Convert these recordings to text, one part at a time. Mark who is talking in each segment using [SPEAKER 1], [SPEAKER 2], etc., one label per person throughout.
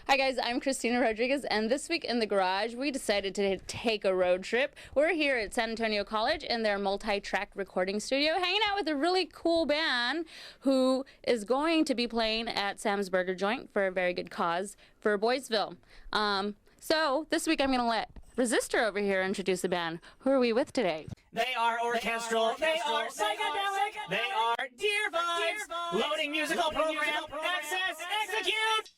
[SPEAKER 1] Hi guys, I'm Christina Rodriguez, and this week in the garage, we decided to take a road trip. We're here at San Antonio College in their multi-track recording studio, hanging out with a really cool band who is going to be playing at Sam's Burger Joint for a very good cause for Boysville. So this week I'm going to let Resistor over here introduce the band. Who are we with today?
[SPEAKER 2] They are orchestral, they are psychedelic, they are Dear Vibes, loading musical program, access, execute!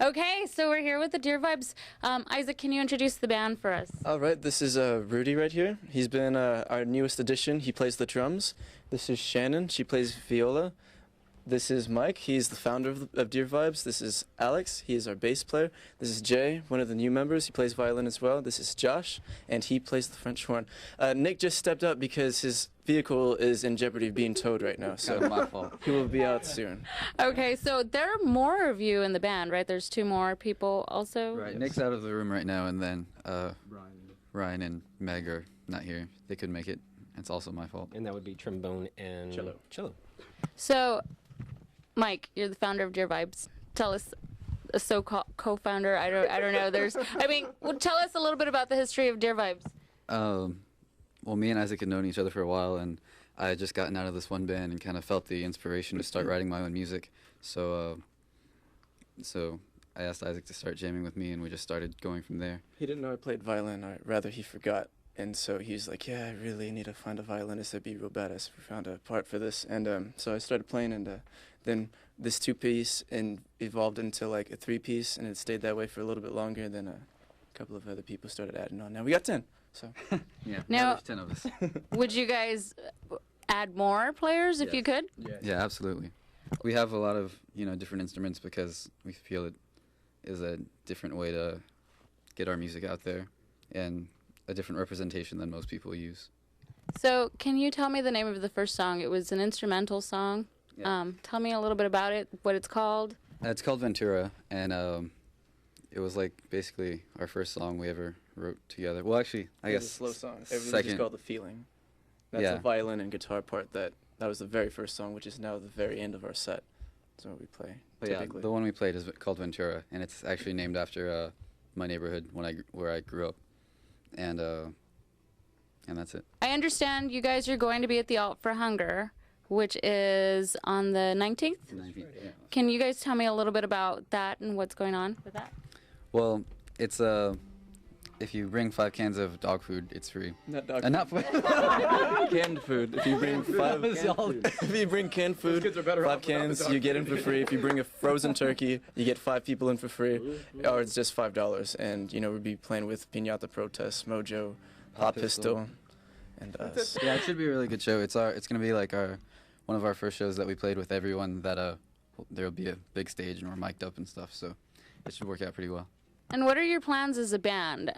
[SPEAKER 1] Okay, so we're here with the Dear Vibes. Isaac, can you introduce the band for us?
[SPEAKER 3] All right, this is Rudy right here. He's been our newest addition. He plays the drums. This is Shannon. She plays viola. This is Mike. He's the founder of Dear Vibes. This is Alex. He is our bass player. This is Jay, one of the new members. He plays violin as well. This is Josh, and he plays the French horn. Nick just stepped up because his vehicle is in jeopardy of being towed right now, so
[SPEAKER 4] my fault.
[SPEAKER 3] he will be out soon.
[SPEAKER 1] Okay, so there are more of you in the band, right? There's two more people also?
[SPEAKER 4] Right, Nick's out of the room right now, and then Ryan and Meg are not here. They couldn't make it. It's also my fault.
[SPEAKER 5] And that would be trombone and cello.
[SPEAKER 1] So, Mike, you're the founder of Dear Vibes. Tell us, a co-founder. I don't know. Tell us a little bit about the history of Dear Vibes.
[SPEAKER 4] Well, me and Isaac had known each other for a while, and I had just gotten out of this one band and kind of felt the inspiration to start writing my own music. So I asked Isaac to start jamming with me, and we just started going from there.
[SPEAKER 3] He didn't know I played violin, or rather he forgot. And so he's like, yeah, I really need to find a violinist that'd be real badass if we found a part for this. And so I started playing, and then this 2-piece and evolved into like a 3-piece, and it stayed that way for a little bit longer. Then a couple of other people started adding on. Now we got 10. So
[SPEAKER 4] Yeah.
[SPEAKER 1] Now-
[SPEAKER 4] there's 10 of us.
[SPEAKER 1] Would you guys add more players if you could?
[SPEAKER 4] Yeah, absolutely. We have a lot of different instruments because we feel it is a different way to get our music out there and a different representation than most people use.
[SPEAKER 1] So, can you tell me the name of the first song? It was an instrumental song.
[SPEAKER 4] Yeah.
[SPEAKER 1] Tell me a little bit about it, what it's called.
[SPEAKER 4] It's called Ventura, and it was like basically our first song we ever wrote together. Well, actually, I
[SPEAKER 3] It was
[SPEAKER 4] guess
[SPEAKER 3] a slow song. Everything
[SPEAKER 4] second.
[SPEAKER 3] just called The Feeling. That's
[SPEAKER 4] Yeah.
[SPEAKER 3] the violin and guitar part that was the very first song, which is now the very end of our set. That's what we play
[SPEAKER 4] But yeah,
[SPEAKER 3] typically.
[SPEAKER 4] the one we played is called Ventura, and it's actually named after my neighborhood where I grew up, and that's it.
[SPEAKER 1] I understand you guys are going to be at the Alt for Hunger, which is on the 19th.
[SPEAKER 4] Yeah.
[SPEAKER 1] Can you guys tell me a little bit about that and what's going on with that?
[SPEAKER 4] Well, it's if you bring 5 cans of dog food, it's free.
[SPEAKER 3] Not dog
[SPEAKER 4] Not
[SPEAKER 3] canned food. If you bring if you bring canned food, 5 cans you get in for free. If you bring a frozen turkey, you get 5 people in for free, or it's just $5. And we'll be playing with Piñata Protest, Mojo, Hot Pistol, and us.
[SPEAKER 4] Yeah, it should be a really good show. It's gonna be like one of our first shows that we played with everyone. That there'll be a big stage and we're mic'd up and stuff. So it should work out pretty well.
[SPEAKER 1] And what are your plans as a band?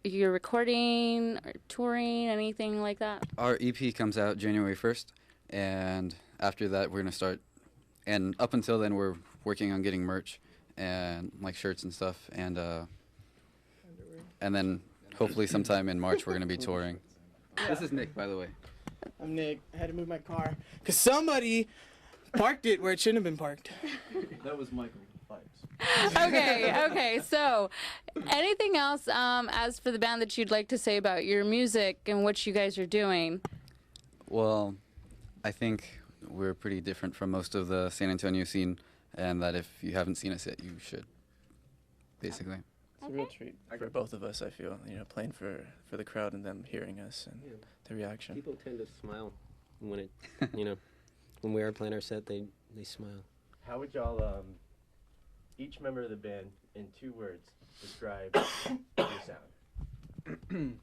[SPEAKER 1] You're recording or touring, anything like that?
[SPEAKER 4] Our EP comes out January 1st, and after that we're gonna start. And up until then, we're working on getting merch and like shirts and stuff, and then hopefully sometime in March we're gonna be touring. This is Nick, by the way.
[SPEAKER 6] I'm Nick. I had to move my car because somebody parked it where it shouldn't have been parked.
[SPEAKER 3] That was Michael.
[SPEAKER 1] Okay. So, anything else as for the band that you'd like to say about your music and what you guys are doing?
[SPEAKER 4] Well, I think we're pretty different from most of the San Antonio scene, and that if you haven't seen us yet, you should. Basically.
[SPEAKER 3] It's a real treat for both of us, I feel. Playing for the crowd and them hearing us and the reaction.
[SPEAKER 5] People tend to smile when it, when we are playing our set, they smile.
[SPEAKER 7] How would y'all, each member of the band, in 2 words, describe your sound?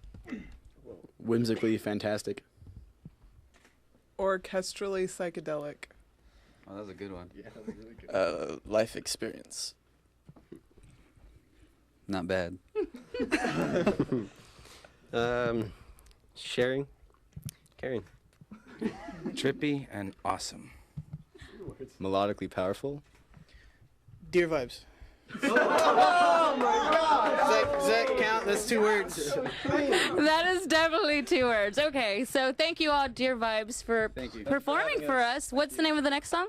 [SPEAKER 8] Whimsically fantastic.
[SPEAKER 6] Orchestrally psychedelic.
[SPEAKER 4] Oh, that was a good one.
[SPEAKER 3] Life experience.
[SPEAKER 4] Not bad.
[SPEAKER 5] Sharing, caring.
[SPEAKER 8] Trippy and awesome. Melodically powerful.
[SPEAKER 6] Deer vibes. Oh my God! Does that count? That's 2 words.
[SPEAKER 1] That is definitely 2 words. Okay, so thank you all, Dear Vibes, for performing for us. What's the name of the next song?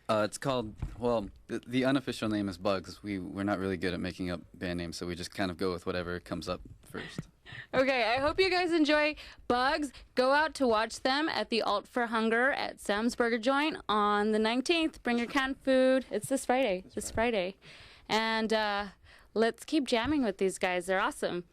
[SPEAKER 4] It's called, well, the unofficial name is Bugs. We're not really good at making up band names, so we just kind of go with whatever comes up first.
[SPEAKER 1] Okay, I hope you guys enjoy Bugs. Go out to watch them at the Alt for Hunger at Sam's Burger Joint on the 19th. Bring your canned food. It's this Friday. And let's keep jamming with these guys. They're awesome.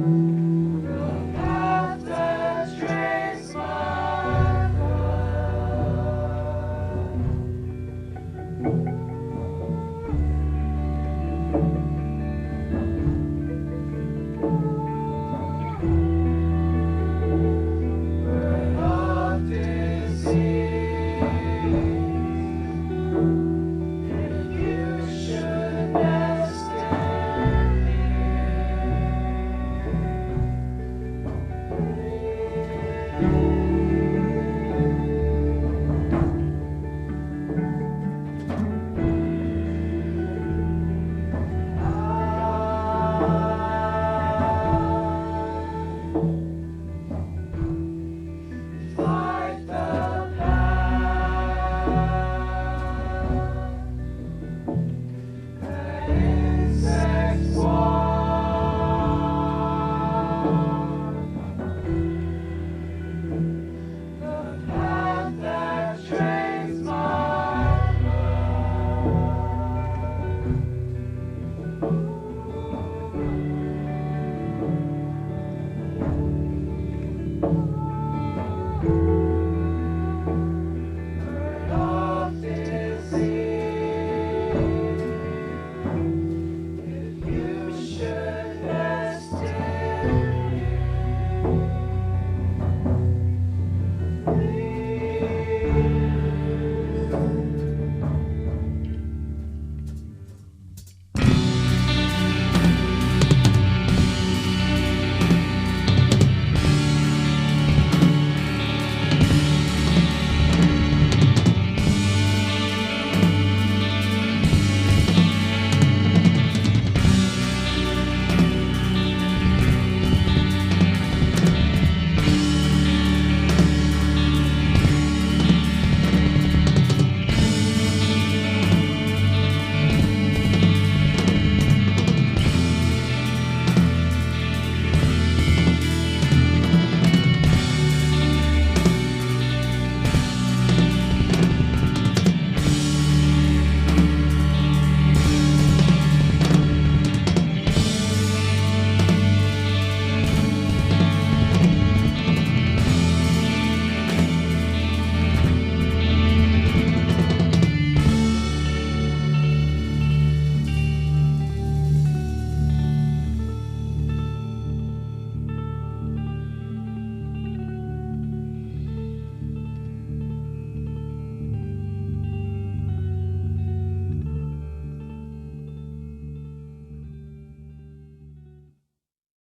[SPEAKER 9] Bye.